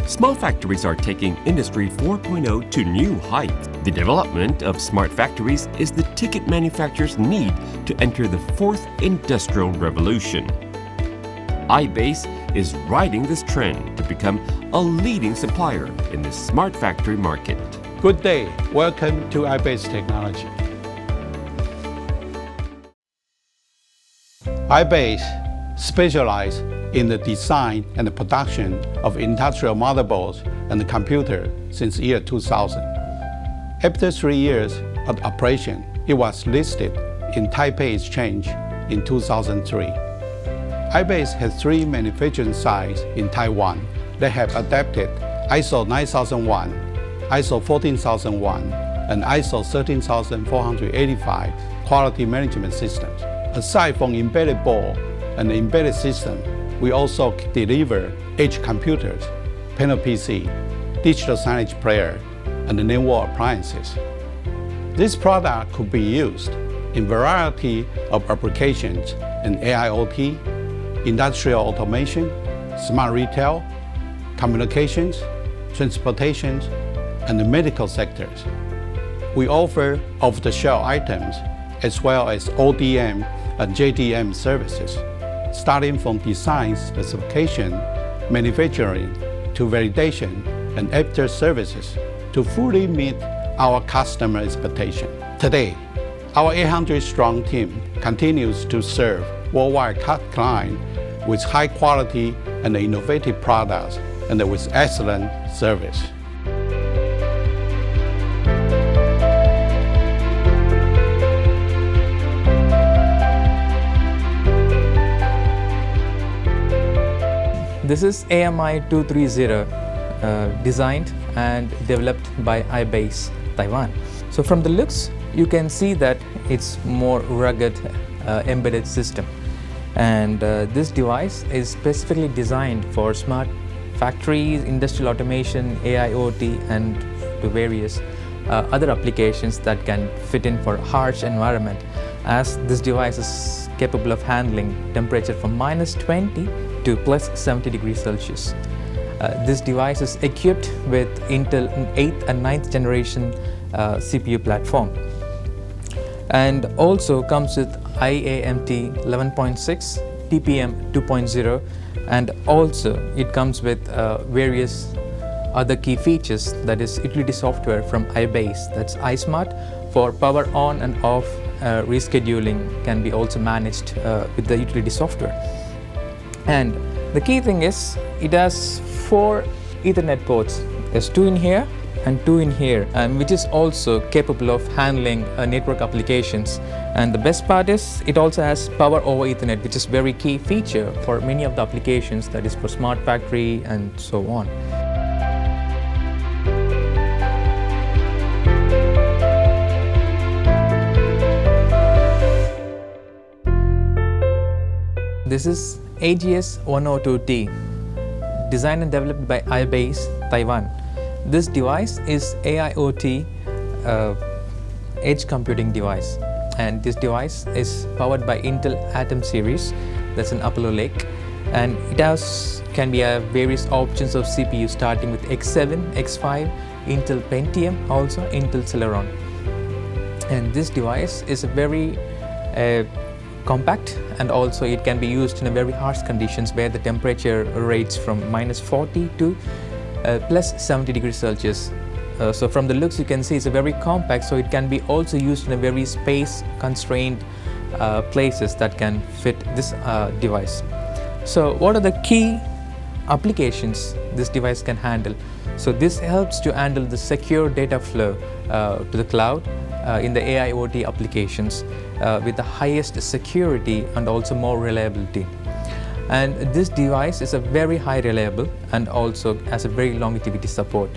Small factories are taking Industry 4.0 to new heights. The development of smart factories is the ticket manufacturers need to enter the fourth industrial revolution. IBASE is riding this trend to become a leading supplier in the smart factory market. Good day. Welcome to IBASE Technology. IBASE specializes in the design and the production of industrial motherboards and computers since year 2000. After 3 years of operation, it was listed in Taipei Exchange in 2003. IBASE has 3 manufacturing sites in Taiwan that have adapted ISO 9001, ISO 14001, and ISO 13485 quality management systems. Aside from embedded board and embedded system, we also deliver edge computers, panel PC, digital signage player, and network appliances. This product could be used in a variety of applications in AIoT, industrial automation, smart retail, communications, transportation, and the medical sectors. We offer off-the-shelf items as well as ODM and JDM services, starting from design specification, manufacturing, to validation and after services to fully meet our customer expectation. Today, our 800-strong team continues to serve worldwide clients with high quality and innovative products and with excellent service. This is AMI 230, designed and developed by IBASE, Taiwan. So from the looks, you can see that it's more rugged embedded system. And this device is specifically designed for smart factories, industrial automation, AIoT, and to various other applications that can fit in for harsh environment, as this device is capable of handling temperature from -20 to +70 degrees Celsius. This device is equipped with Intel 8th and 9th generation CPU platform, and also comes with IAMT 11.6, TPM 2.0, and also it comes with various other key features, that is utility software from IBASE, that's iSmart, for power on and off rescheduling can be also managed with the utility software. And the key thing is it has 4 Ethernet ports. There's 2 in here and 2 in here, which is also capable of handling network applications. And the best part is it also has power over Ethernet, which is very key feature for many of the applications, that is for smart factory and so on. This is AGS 102T, designed and developed by IBASE, Taiwan. This device is AIoT edge computing device, and this device is powered by Intel Atom series, that's an Apollo Lake, and it can be various options of CPU starting with X7, X5, Intel Pentium, also Intel Celeron. And this device is very compact, and also it can be used in a very harsh conditions where the temperature rates from -40 to +70 degrees Celsius. So from the looks you can see it's a very compact, so it can be also used in a very space constrained places that can fit this device. So what are the key applications this device can handle? So this helps to handle the secure data flow to the cloud in the AIoT applications with the highest security and also more reliability. And this device is a very high reliable and also has a very longevity support.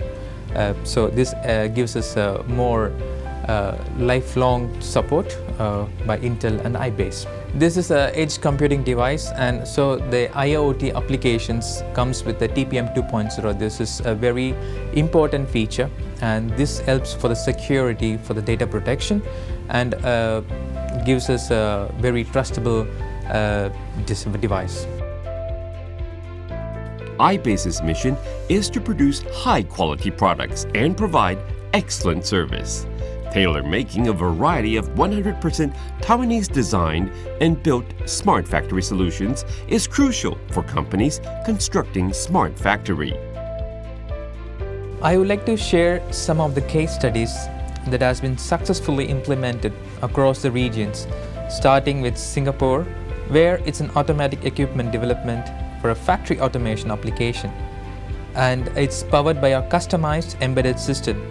So this gives us more lifelong support by Intel and IBASE. This is an edge computing device, and so the IoT applications comes with the TPM 2.0. This is a very important feature, and this helps for the security, for the data protection, and gives us a very trustable device. IBASE's mission is to produce high-quality products and provide excellent service. Tailor-making a variety of 100% Taiwanese-designed and built smart factory solutions is crucial for companies constructing smart factory. I would like to share some of the case studies that has been successfully implemented across the regions, starting with Singapore, where it's an automatic equipment development for a factory automation application, and it's powered by a customized embedded system.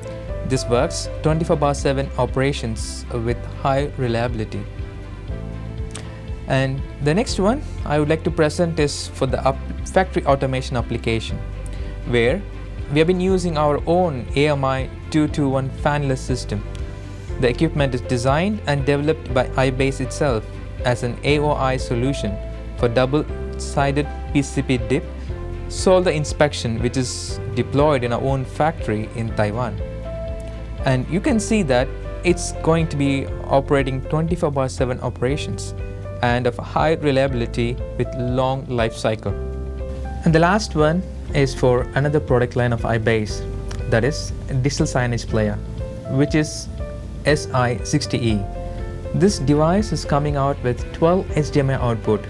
This works 24/7 operations with high reliability. And the next one I would like to present is for the factory automation application, where we have been using our own AMI 221 fanless system. The equipment is designed and developed by IBASE itself as an AOI solution for double-sided PCB dip solder inspection, which is deployed in our own factory in Taiwan. And you can see that it's going to be operating 24/7 operations and of high reliability with long life cycle. And the last one is for another product line of IBASE, that is digital signage player, which is SI60E. This device is coming out with 12 HDMI output,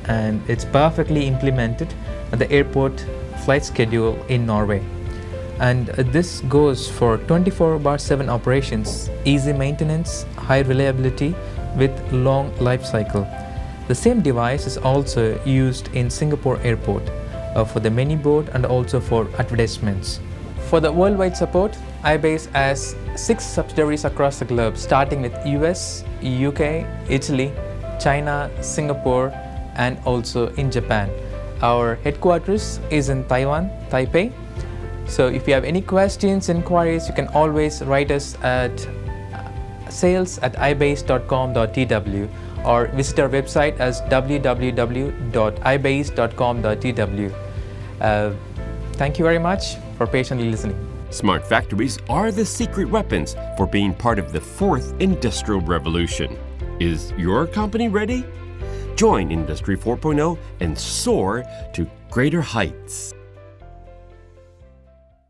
and it's perfectly implemented at the airport flight schedule in Norway. And this goes for 24/7 operations, easy maintenance, high reliability with long life cycle. The same device is also used in Singapore airport for the menu board and also for advertisements. For the worldwide support, IBASE has 6 subsidiaries across the globe, starting with US, UK, Italy, China, Singapore, and also in Japan. Our headquarters is in Taiwan, Taipei. So if you have any questions, inquiries, you can always write us at sales@ibase.com.tw or visit our website as www.ibase.com.tw. Thank you very much for patiently listening. Smart factories are the secret weapons for being part of the 4th Industrial Revolution. Is your company ready? Join Industry 4.0 and soar to greater heights.